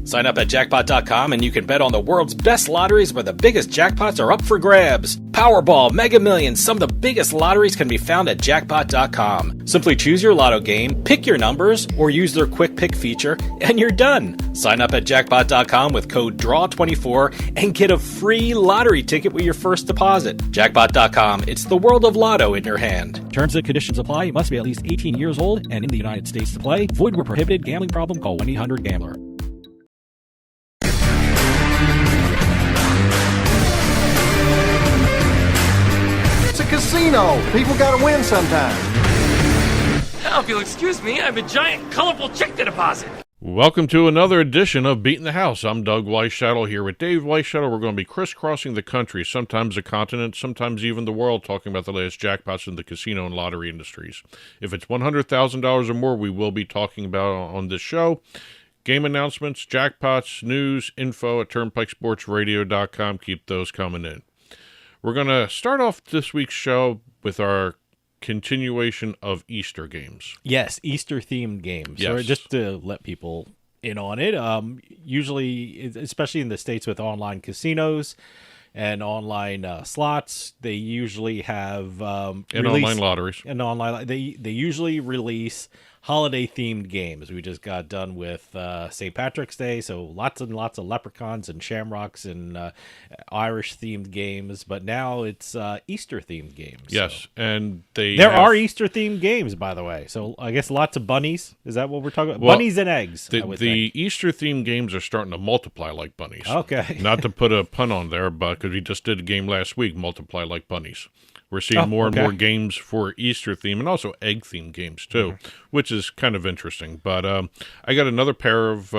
Sign up at jackpot.com and you can bet on the world's best lotteries where the biggest jackpots are up for grabs. Powerball, Mega Millions, some of the biggest lotteries can be found at jackpot.com. Simply choose your lotto game, pick your numbers, or use their quick pick feature, and you're done. Sign up at jackpot.com with code DRAW24 and get a free lottery ticket with your first deposit. Jackpot.com, it's the world of lotto in your hand. Terms and conditions apply. You must be at least 18 years old and in the United States to play. Void where prohibited. Gambling problem? Call 1-800-GAMBLER. It's a casino. People gotta win sometime. Now, if you'll excuse me, I have a giant, colorful check to deposit. Welcome to another edition of Beatin the House. I'm Doug Weischadle here with Dave Weischadle. We're going to be crisscrossing the country, sometimes the continent, sometimes even the world, talking about the latest jackpots in the casino and lottery industries. If it's $100,000 or more, we will be talking about on this show. Game announcements, jackpots, news, info at turnpikesportsradio.com. Keep those coming in. We're going to start off this week's show with our continuation of Easter games. Yes, Easter-themed games. Yes. So just to let people in on it, usually, especially in the States with online casinos and online slots, they usually have online lotteries. And they usually release holiday-themed games. We just got done with St. Patrick's Day, so lots and lots of leprechauns and shamrocks and Irish-themed games. But now it's Easter-themed games. Yes, so. And there are Easter-themed games, by the way. So I guess lots of bunnies. Is that what we're talking about? Well, bunnies and eggs. The Easter-themed games are starting to multiply like bunnies. Okay. Not to put a pun on there, but because we just did a game last week, multiply like bunnies. We're seeing more and more games for Easter theme and also egg themed games too, which is kind of interesting. But I got another pair of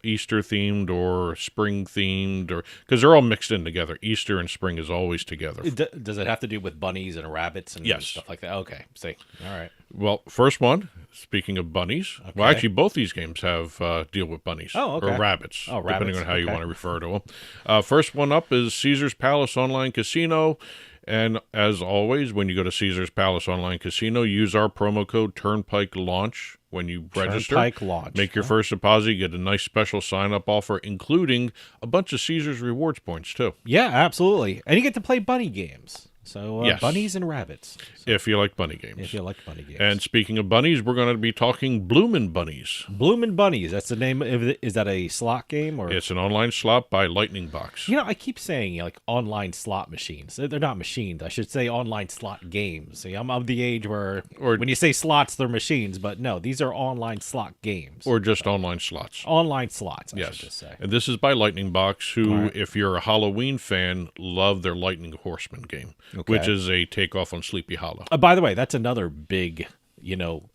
Easter themed or spring themed, or because they're all mixed in together. Easter and spring is always together. Does it have to do with bunnies and rabbits and stuff like that? Okay, see, all right. Well, first one. Speaking of bunnies, well, actually, both these games have deal with bunnies or rabbits, depending on how you want to refer to them. First one up is Caesars Palace Online Casino. And as always, when you go to Caesars Palace Online Casino, use our promo code Turnpike Launch when you register. Turnpike Launch. Make your first deposit. You get a nice special sign-up offer, including a bunch of Caesars rewards points, too. Yeah, absolutely. And you get to play bunny games. So bunnies and rabbits. So, if you like bunny games. If you like bunny games. And speaking of bunnies, we're going to be talking Bloomin' Bunnies. Bloomin' Bunnies. That's the name of it. Is that a slot game? Or it's an online slot by Lightning Box. You know, I keep saying like online slot machines. They're not machines. I should say online slot games. See, I'm of the age where when you say slots, they're machines. But no, these are online slot games. Or just online slots. Online slots, I should just say. And this is by Lightning Box, who, if you're a Halloween fan, love their Lightning Horseman game. Which is a takeoff on Sleepy Hollow. By the way, that's another big,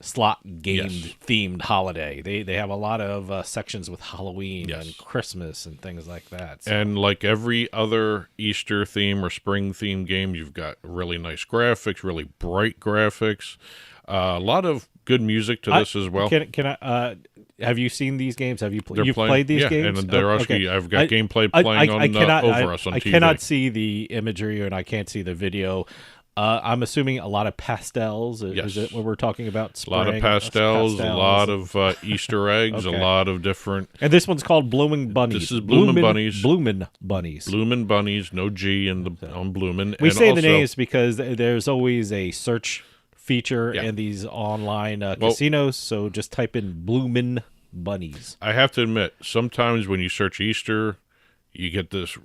slot game themed holiday. They have a lot of sections with Halloween and Christmas and things like that. So. And like every other Easter theme or spring theme game, you've got really nice graphics, really bright graphics, a lot of good music to this as well. Can I? Have you seen these games? Have you played these games? And they're actually, I've got gameplay playing over us on TV. I cannot see the imagery and I can't see the video. I'm assuming a lot of pastels. Is it what we're talking about? Spring? A lot of pastels, a lot of Easter eggs, a lot of different. And this one's called Blooming Bunnies. This is Bloomin' Bunnies. Bloomin' Bunnies. Bloomin' Bunnies, no G on Bloomin'. We say the names because there's always a search feature in these online casinos, so just type in Bloomin' Bunnies. I have to admit, sometimes when you search Easter, you get this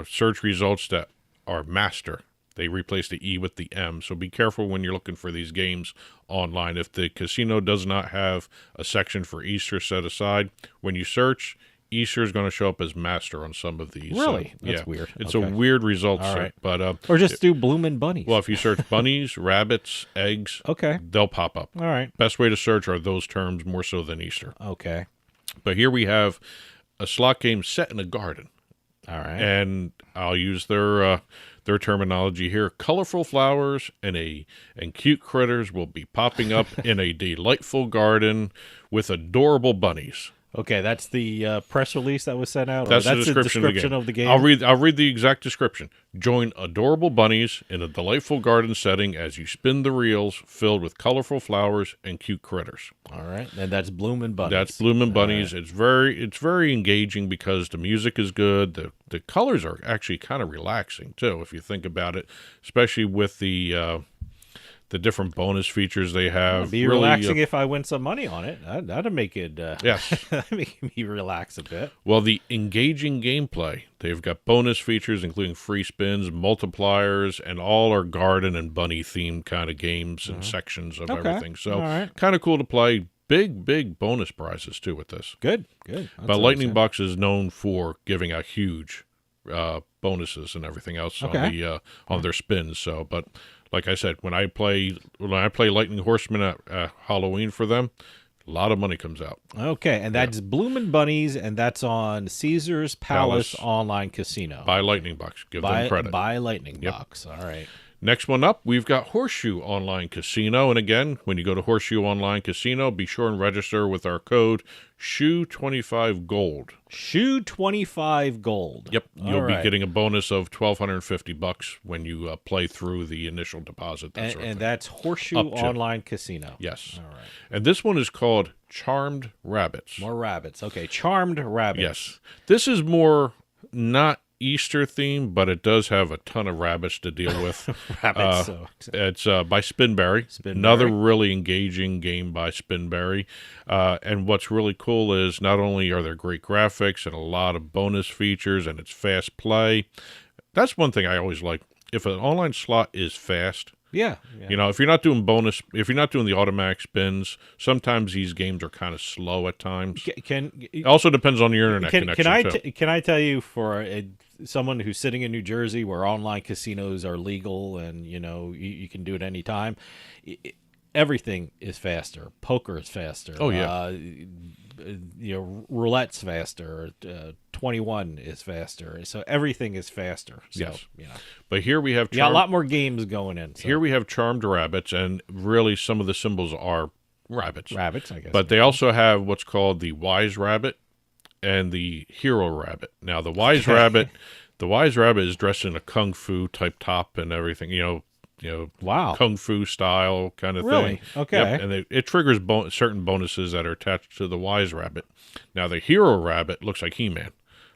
search results that are master. They replace the E with the M, so be careful when you're looking for these games online. If the casino does not have a section for Easter set aside, when you search, Easter is going to show up as master on some of these. Really? That's weird. It's a weird result set. But, or just do Bloomin' Bunnies. Well, if you search bunnies, rabbits, eggs, they'll pop up. All right. Best way to search are those terms more so than Easter. Okay. But here we have a slot game set in a garden. All right. And I'll use their terminology here. Colorful flowers and cute critters will be popping up in a delightful garden with adorable bunnies. Okay, that's the press release that was sent out? That's or the that's description of the game? I'll read the exact description. Join adorable bunnies in a delightful garden setting as you spin the reels filled with colorful flowers and cute critters. All right, and that's Bloomin' Bunnies. That's Bloomin' Bunnies. Right. It's very engaging because the music is good. The colors are actually kind of relaxing too, if you think about it, especially with the different bonus features they have. It'd be relaxing if I win some money on it. That'd make it. Yes, that'd make me relax a bit. Well, the engaging gameplay. They've got bonus features including free spins, multipliers, and all are garden and bunny themed kind of games and sections of everything. So kind of cool to play. Big bonus prizes too with this. Good. But Lightning Box is known for giving out huge bonuses and everything else on their spins. So, but like I said, when I play Lightning Horseman at Halloween for them, a lot of money comes out. Okay, and that's Bloomin' Bunnies, and that's on Caesars Palace Online Casino. By Lightning Box. Give them credit. By Lightning Box. All right. Next one up, we've got Horseshoe Online Casino. And again, when you go to Horseshoe Online Casino, be sure and register with our code SHOE25GOLD. SHOE25GOLD. Yep. You'll be getting a bonus of $1,250 when you play through the initial deposit. And that's Horseshoe Online Casino. Yes. All right. And this one is called Charmed Rabbits. More rabbits. Okay. Charmed Rabbits. Yes. This is more not Easter theme, but it does have a ton of rabbits to deal with. Rabbits. It's by Spinberry. Another really engaging game by Spinberry. And what's really cool is not only are there great graphics and a lot of bonus features and it's fast play. That's one thing I always like. If an online slot is fast, yeah. You know, if you're not doing the automatic spins, sometimes these games are kind of slow at times. It also depends on your internet connection. Can I tell you, for someone who's sitting in New Jersey where online casinos are legal and you can do it any time, everything is faster. Poker is faster. Oh yeah. Roulette's faster. 21 is faster. So everything is faster. So, yes. But here we have a lot more games going in. So. Here we have Charmed Rabbits, and really some of the symbols are rabbits. Rabbits, I guess. But they also have what's called the Wise Rabbit and the Hero Rabbit. Now the Wise Rabbit is dressed in a kung fu type top and everything. Wow, kung fu style kind of really? thing. Okay. Yep. And it triggers certain bonuses that are attached to the Wise Rabbit. Now the Hero Rabbit looks like He-Man,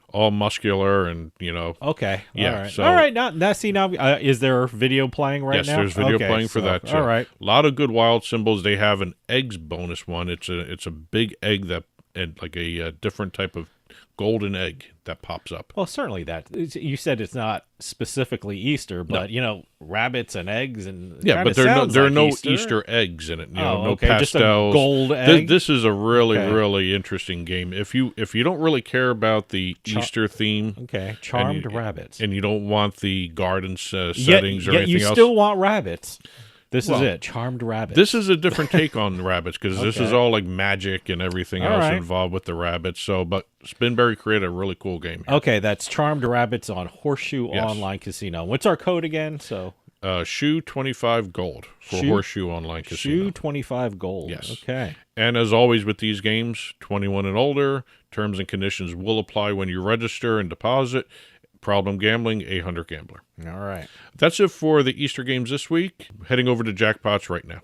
all muscular and Okay. Yeah. All right. So, all right. Now, is there video playing right now? Yes, there's video playing for that too. All right. A lot of good wild symbols. They have an eggs bonus one. It's a big egg and like a different type of golden egg that pops up. Well, certainly you said it's not specifically Easter, but rabbits and eggs and but there are no Easter eggs in it. No pastels. Just a gold egg. This is a really interesting game. If you don't really care about the Easter theme, Charmed Rabbits, and you don't want the garden settings or anything else, you still want rabbits. This is it, Charmed Rabbits. This is a different take on rabbits because this is all like magic and everything else involved with the rabbits. So, but Spinberry created a really cool game here. Okay, that's Charmed Rabbits on Horseshoe Online Casino. What's our code again? So, SHOE25GOLD for Horseshoe Online Casino. SHOE25GOLD. Yes. Okay. And as always with these games, 21 and older. Terms and conditions will apply when you register and deposit. Problem gambling, 800 Gambler. All right. That's it for the Easter games this week. Heading over to jackpots right now.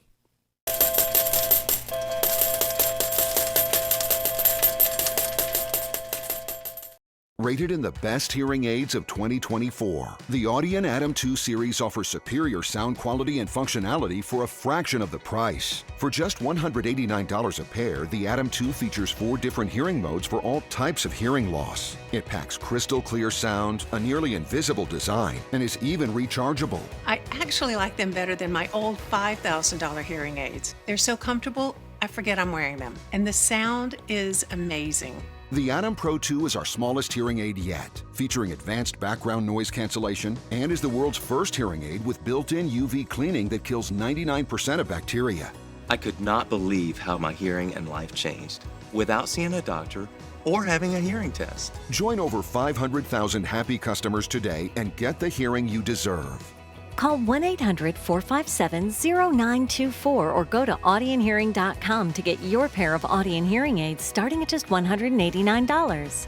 Rated in the best hearing aids of 2024, the Audien Atom 2 series offers superior sound quality and functionality for a fraction of the price. For just $189 a pair, the Atom 2 features 4 different hearing modes for all types of hearing loss. It packs crystal clear sound, a nearly invisible design, and is even rechargeable. I actually like them better than my old $5,000 hearing aids. They're so comfortable, I forget I'm wearing them. And the sound is amazing. The Atom Pro 2 is our smallest hearing aid yet, featuring advanced background noise cancellation and is the world's first hearing aid with built-in UV cleaning that kills 99% of bacteria. I could not believe how my hearing and life changed without seeing a doctor or having a hearing test. Join over 500,000 happy customers today and get the hearing you deserve. Call 1-800-457-0924 or go to audionhearing.com to get your pair of Audien hearing aids starting at just $189.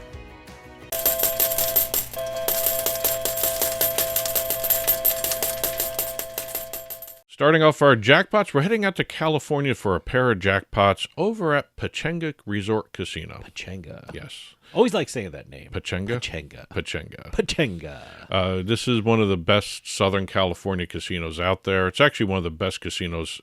Starting off our jackpots, we're heading out to California for a pair of jackpots over at Pechanga Resort Casino. Pechanga. Yes. Always like saying that name. Pechanga? Pechanga. Pechanga. Pechanga. This is one of the best Southern California casinos out there. It's actually one of the best casinos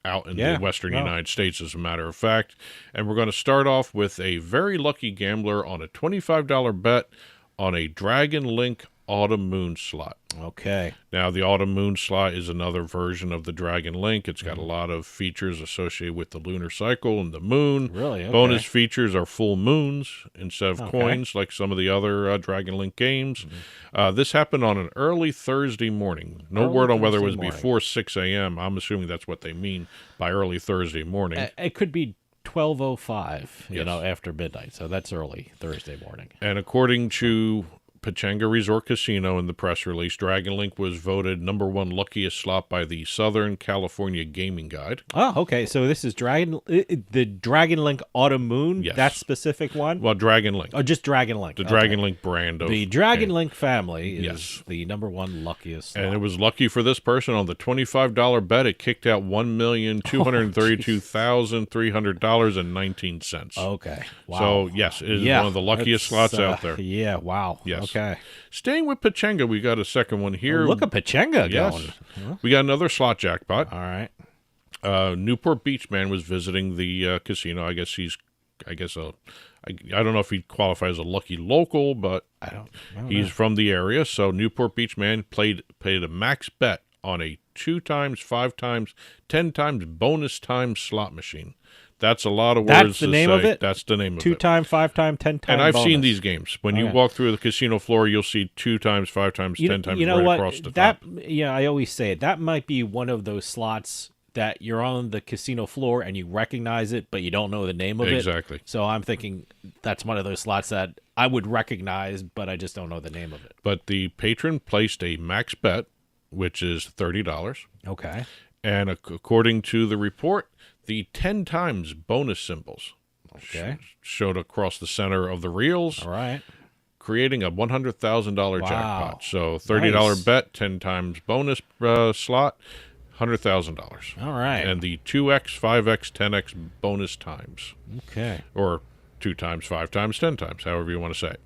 out in the western United States, as a matter of fact. And we're going to start off with a very lucky gambler on a $25 bet on a Dragon Link Autumn Moon slot. Okay. Now, the Autumn Moon slot is another version of the Dragon Link. It's got a lot of features associated with the lunar cycle and the moon. Really? Okay. Bonus features are full moons instead of coins, like some of the other Dragon Link games. This happened on an early Thursday morning. No word on whether it was before 6 a.m. I'm assuming that's what they mean by early Thursday morning. It could be 12:05, you know, after midnight. So that's early Thursday morning. And according to Pechanga Resort Casino in the press release, Dragon Link was voted #1 luckiest slot by the Southern California Gaming Guide. Oh, okay. So this is the Dragon Link Autumn Moon? Yes. That specific one? Well, Dragon Link. Oh, just Dragon Link. The Dragon Link brand. The Dragon Link family is the #1 luckiest slot. And it was lucky for this person. On the $25 bet, it kicked out $1,232,300.19. Okay. Wow. So, yes, it is one of the luckiest slots out there. Yeah, wow. Yes. Okay. Staying with Pechanga, we got a second one here. Oh, look at Pechanga Yes. going. Huh? We got another slot jackpot. All right. Newport Beach man was visiting the casino. I don't know if he qualifies as a lucky local, but he's from the area. So Newport Beach man paid a max bet on a 2 times, 5 times, 10 times bonus time slot machine. That's a lot of words. That's the name of it? That's the name of it. 2 times, 5 times, 10 times. And I've bonus. seen these games. When you walk through the casino floor, you'll see 2 times, 5 times, 10 times across the top. Yeah, I always say it. That might be one of those slots that you're on the casino floor and you recognize it, but you don't know the name of it. Exactly. So I'm thinking that's one of those slots that I would recognize, but I just don't know the name of it. But the patron placed a max bet, which is $30. Okay. And according to the report, the 10 times bonus symbols showed across the center of the reels. All right. Creating a $100,000 jackpot. So $30 bet, 10 times bonus slot, $100,000. All right. And the 2x, 5x, 10x bonus times. Okay. Or 2 times, 5 times, 10 times, however you want to say it.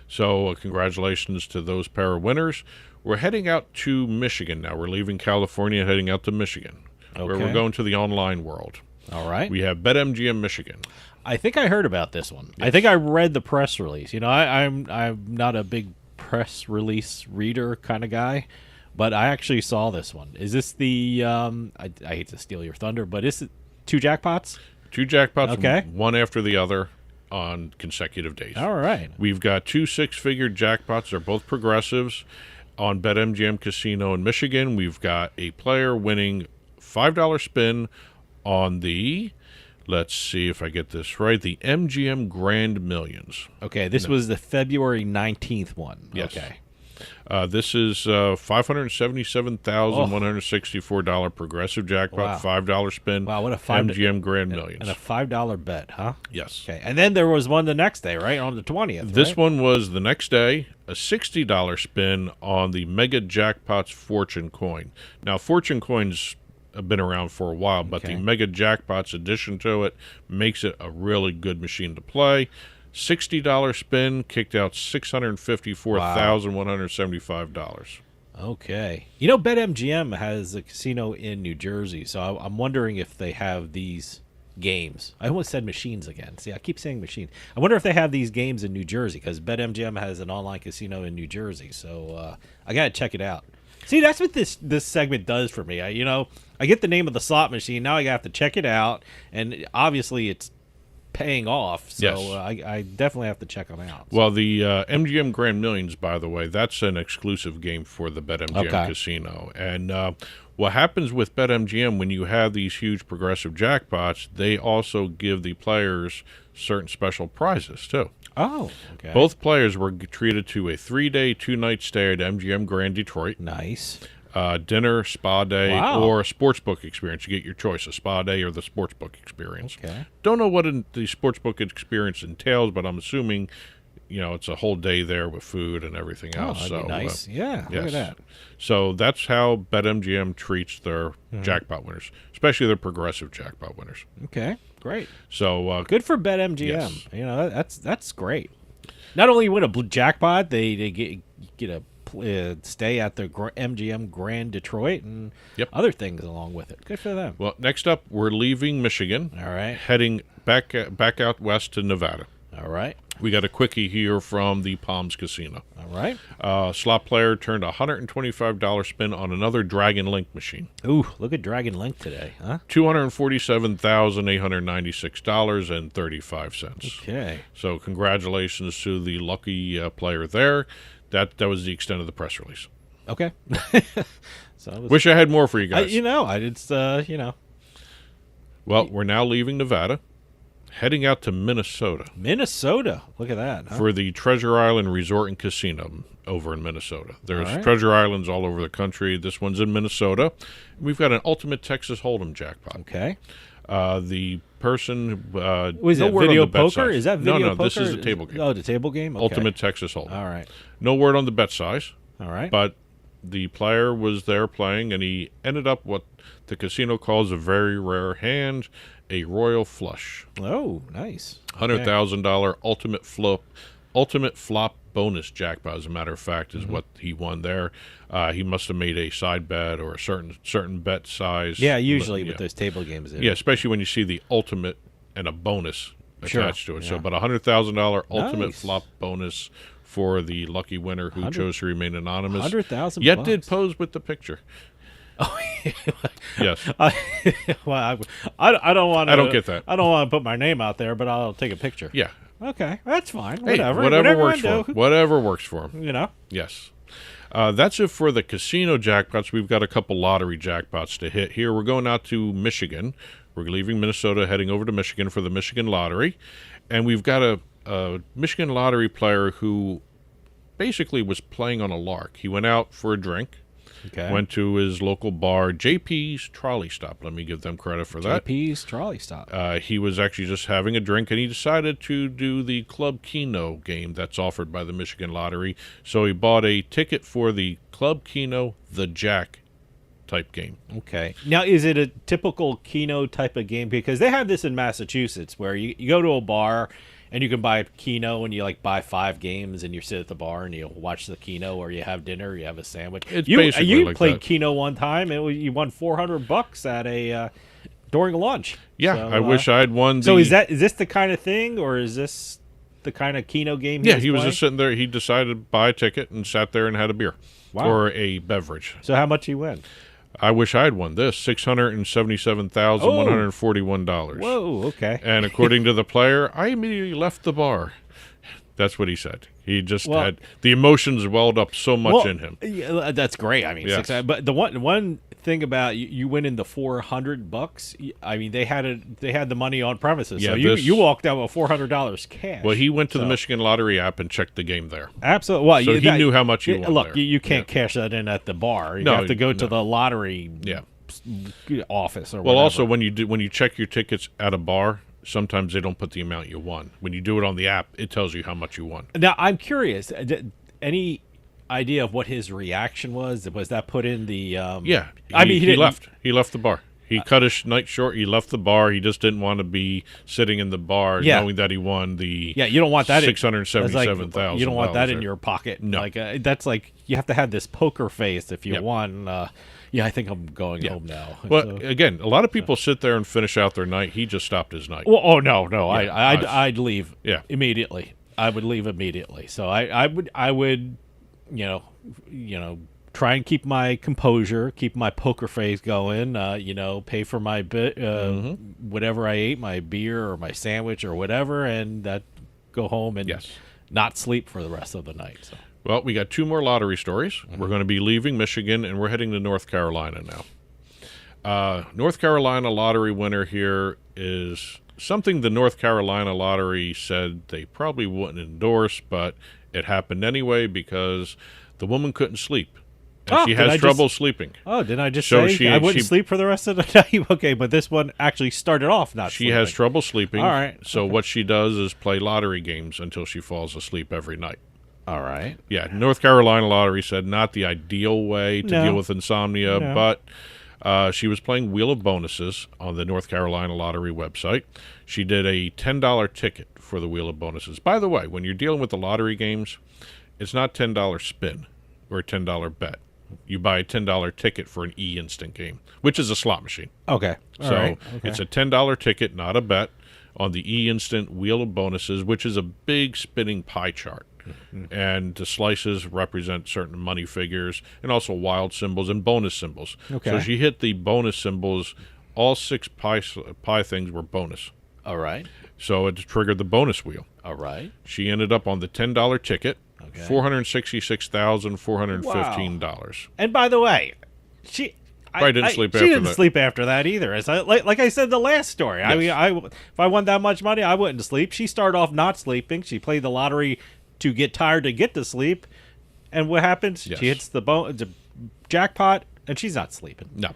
So congratulations to those pair of winners. We're heading out to Michigan now. We're leaving California, heading out to Michigan, where we're going to the online world. All right. We have BetMGM Michigan. I think I heard about this one. Yes. I think I read the press release. You know, I'm not a big press release reader kind of guy, but I actually saw this one. Is this the I hate to steal your thunder, but is it 2 jackpots? 2 jackpots, one after the other on consecutive days. All right. We've got 2 6-figure jackpots. They're both progressives. On BetMGM Casino in Michigan, we've got a player winning $5 spin on the, let's see if I get this right, the MGM Grand Millions. Okay, this was the February 19th one. Yes. Okay. This is $577,164 progressive jackpot, $5 spin. Wow, what a MGM Grand Millions. And a $5 bet, huh? Yes. Okay, and then there was one the next day, right? On the 20th. This one was the next day, a $60 spin on the Mega Jackpots Fortune coin. Now, Fortune coins have been around for a while, but the Mega Jackpots addition to it makes it a really good machine to play. $60 spin kicked out $654,175. Okay. You know, BetMGM has a casino in New Jersey, so I'm wondering if they have these games. I almost said machines again. See, I keep saying machine. I wonder if they have these games in New Jersey, because BetMGM has an online casino in New Jersey, so I got to check it out. See, that's what this segment does for me. I get the name of the slot machine. Now I have to check it out, and obviously it's paying off, so yes. I definitely have to check them out. Well, the MGM Grand Millions, by the way, that's an exclusive game for the BetMGM Casino. And what happens with BetMGM when you have these huge progressive jackpots, they also give the players certain special prizes, too. Oh, okay. Both players were treated to a 3-day, 2-night stay at MGM Grand Detroit. Nice. dinner, spa day, Wow. or a sportsbook experience. You get your choice, a spa day or the sportsbook experience. Okay. Don't know what the sportsbook experience entails, but I'm assuming, it's a whole day there with food and everything else. That'd be nice. Yeah, yes. look at that. So that's how BetMGM treats their jackpot winners, especially their progressive jackpot winners. Okay, great. So Good for BetMGM. Yes. That's great. Not only win a jackpot, they get a stay at the MGM Grand Detroit and other things along with it. Good for them. Well, next up, we're leaving Michigan. All right. Heading back out west to Nevada. All right. We got a quickie here from the Palms Casino. All right. Slot player turned a $125 spin on another Dragon Link machine. Ooh, look at Dragon Link today, huh? $247,896.35. Okay. So congratulations to the lucky player there. That was the extent of the press release. Okay. So Wish I had more for you guys. Well, we're now leaving Nevada, heading out to Minnesota. Minnesota. Look at that. Huh? For the Treasure Island Resort and Casino over in Minnesota. There's All right. Treasure Islands all over the country. This one's in Minnesota. We've got an Ultimate Texas Hold'em jackpot. Okay. The person... Was no it word on video the bet poker? size. Is that video poker? No, this is a table game. Oh, the table game? Okay. Ultimate Texas Hold'em. All right. No word on the bet size. All right. But the player was there playing, and he ended up what the casino calls a very rare hand, a royal flush. Oh, nice. $100,000 ultimate flop bonus jackpot, as a matter of fact, is what he won there. He must have made a side bet or a certain bet size. Yeah, usually with those table games. Yeah, especially when you see the ultimate and a bonus attached to it. Yeah. So, but $100,000 ultimate Nice. flop bonus for the lucky winner who chose to remain anonymous. 100,000 Yet bucks. did pose with the picture. Oh, Yes. Well, I don't want to. I don't get that. I don't want to put my name out there, but I'll take a picture. Yeah. Okay, that's fine. Hey, Whatever. whatever works I for do. him. Whatever works for him. You know. Yes. That's it for the casino jackpots. We've got a couple lottery jackpots to hit here. We're going out to Michigan. We're leaving Minnesota, heading over to Michigan for the Michigan Lottery. And we've got a Michigan Lottery player who basically was playing on a lark. He went out for a drink. Okay. Went to his local bar, JP's Trolley Stop. Let me give them credit for that. JP's Trolley Stop. He was actually just having a drink, and he decided to do the Club Keno game that's offered by the Michigan Lottery. So he bought a ticket for the Club Keno The Jack type game. Okay. Now, is it a typical Keno type of game? Because they have this in Massachusetts where you go to a bar and you can buy Keno and you buy 5 games and you sit at the bar and you watch the Keno, or you have dinner, you have a sandwich. It's you basically like played that. Keno one time and you won $400 at a during lunch. Yeah, So, I wish I had won. So is this the kind of thing, or is this the kind of Keno game? Yeah, he was playing? just sitting there. He decided to buy a ticket and sat there and had a beer or a beverage. So how much he win? I wish I had won this, $677,141. Whoa, okay. And according to the player, I immediately left the bar. That's what he said. He just had the emotions welled up so much in him. Yeah, that's great. I mean, Yes. but the one thing about you winning the $400, I mean, they had the money on premises. Yeah, So you walked out with $400 cash. Well, he went to the Michigan Lottery app and checked the game there. Absolutely. Well, So he knew how much he won Look, there. you can't cash that in at the bar. You No, have to go to no. the lottery office or Well, whatever. also when you check your tickets at a bar, sometimes they don't put the amount you won. When you do it on the app, it tells you how much you won. Now, I'm curious. Any idea of what his reaction was? Was that put in the? Yeah, I mean, he didn't- left. He left the bar. He cut his night short. He left the bar. He just didn't want to be sitting in the bar knowing that he won the. Yeah, you don't want that. $677,000. You don't want that in your pocket. No, that's like you have to have this poker face if you won. Yeah, I think I'm going home now. Well, So- again, a lot of people sit there and finish out their night. He just stopped his night. Well, oh no, Yeah, I'd leave. Yeah. Immediately. I would leave immediately. So I would, try and keep my composure, keep my poker face going. Pay for my whatever I ate, my beer or my sandwich or whatever, and go home and not sleep for the rest of the night. So. Well, we got 2 more lottery stories. We're going to be leaving Michigan, and we're heading to North Carolina now. North Carolina lottery winner here is something the North Carolina lottery said they probably wouldn't endorse, but it happened anyway because the woman couldn't sleep And she has trouble sleeping. Oh, didn't I just say I wouldn't sleep for the rest of the night? Okay, but this one actually started off not sleeping. She has trouble sleeping. All right. So what she does is play lottery games until she falls asleep every night. All right. Yeah, North Carolina Lottery said not the ideal way to deal with insomnia, but she was playing Wheel of Bonuses on the North Carolina Lottery website. She did a $10 ticket for the Wheel of Bonuses. By the way, when you're dealing with the lottery games, it's not $10 spin or a $10 bet. You buy a $10 ticket for an E-Instant game, which is a slot machine. Okay. It's a $10 ticket, not a bet, on the E-Instant Wheel of Bonuses, which is a big spinning pie chart. Mm-hmm. And the slices represent certain money figures and also wild symbols and bonus symbols. Okay. So she hit the bonus symbols. All 6 pie things were bonus. All right. So it triggered the bonus wheel. All right. She ended up on the $10 ticket, $466,415. Wow. And by the way, she didn't sleep after that either. As like I said, the last story. Yes. I mean, if I won that much money, I wouldn't sleep. She started off not sleeping. She played the lottery to get tired to get to sleep, and what happens? Yes. She hits the jackpot, and she's not sleeping. No,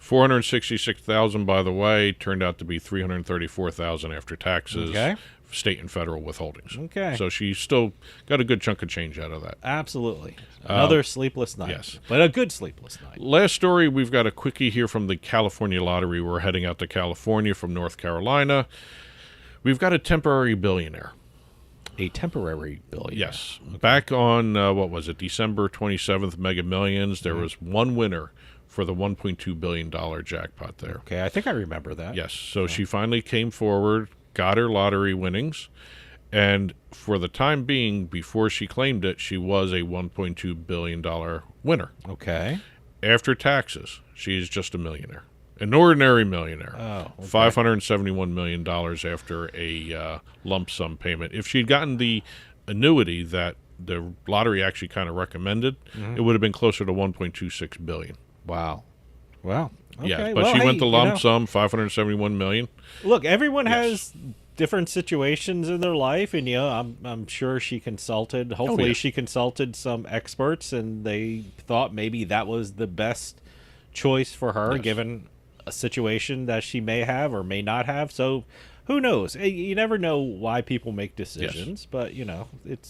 $466,000. By the way, turned out to be $334,000 after taxes. Okay. State and federal withholdings. Okay. So she still got a good chunk of change out of that. Absolutely. Another sleepless night. Yes. But a good sleepless night. Last story, we've got a quickie here from the California Lottery. We're heading out to California from North Carolina. We've got a temporary billionaire. A temporary billionaire. Yes. Okay. Back on, December 27th, Mega Millions, there was one winner for the $1.2 billion jackpot there. Okay, I think I remember that. Yes. So she finally came forward, got her lottery winnings, and for the time being, before she claimed it, she was a $1.2 billion winner. Okay. After taxes, she is just a millionaire. An ordinary millionaire. Oh, okay. $571 million after a lump sum payment. If she'd gotten the annuity that the lottery actually kind of recommended, it would have been closer to $1.26 billion. Wow. Wow. Okay. Yeah, but she went the lump sum, $571 million. Look, everyone has different situations in their life, and I'm sure she consulted. Hopefully, she consulted some experts, and they thought maybe that was the best choice for her, given a situation that she may have or may not have. So, who knows? You never know why people make decisions, but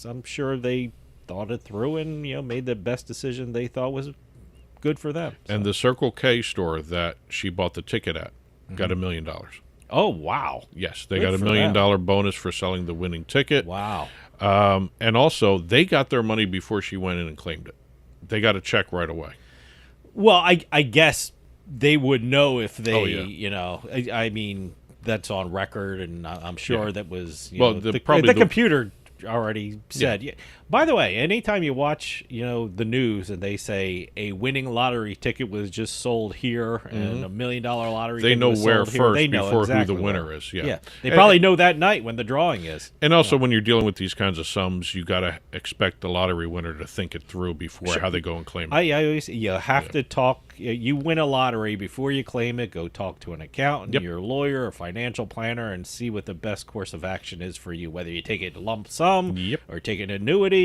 I'm sure they thought it through and made the best decision they thought was good for them. So. And the Circle K store that she bought the ticket at got $1 million. Oh, wow. Yes, they got $1 million bonus for selling the winning ticket. Wow. And also, they got their money before she went in and claimed it. They got a check right away. Well, I guess they would know if they, I mean, that's on record, and I'm sure that was, the computer already said. Yeah. By the way, anytime you watch, the news and they say a winning lottery ticket was just sold here and $1 million lottery ticket know was where sold first here, they know before exactly who the winner is. Yeah. They probably know that night when the drawing is. And also, when you're dealing with these kinds of sums, you got to expect the lottery winner to think it through before how they go and claim it. I always have to talk. You win a lottery before you claim it. Go talk to an accountant, your lawyer, or financial planner, and see what the best course of action is for you. Whether you take it lump sum or take an annuity,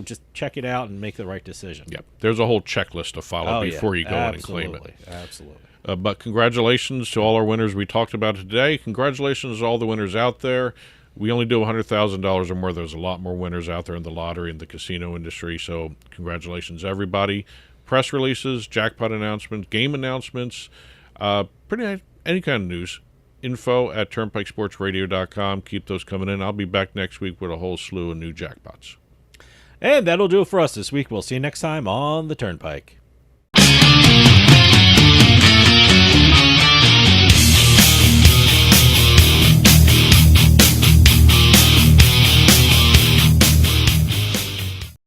just check it out and make the right decision. Yep. There's a whole checklist to follow before you go in and claim it. Absolutely. But congratulations to all our winners we talked about today. Congratulations to all the winners out there. We only do $100,000 or more. There's a lot more winners out there in the lottery and the casino industry. So congratulations, everybody. Press releases, jackpot announcements, game announcements, pretty any kind of news. info@turnpikesportsradio.com. Keep those coming in. I'll be back next week with a whole slew of new jackpots. And that'll do it for us this week. We'll see you next time on the Turnpike.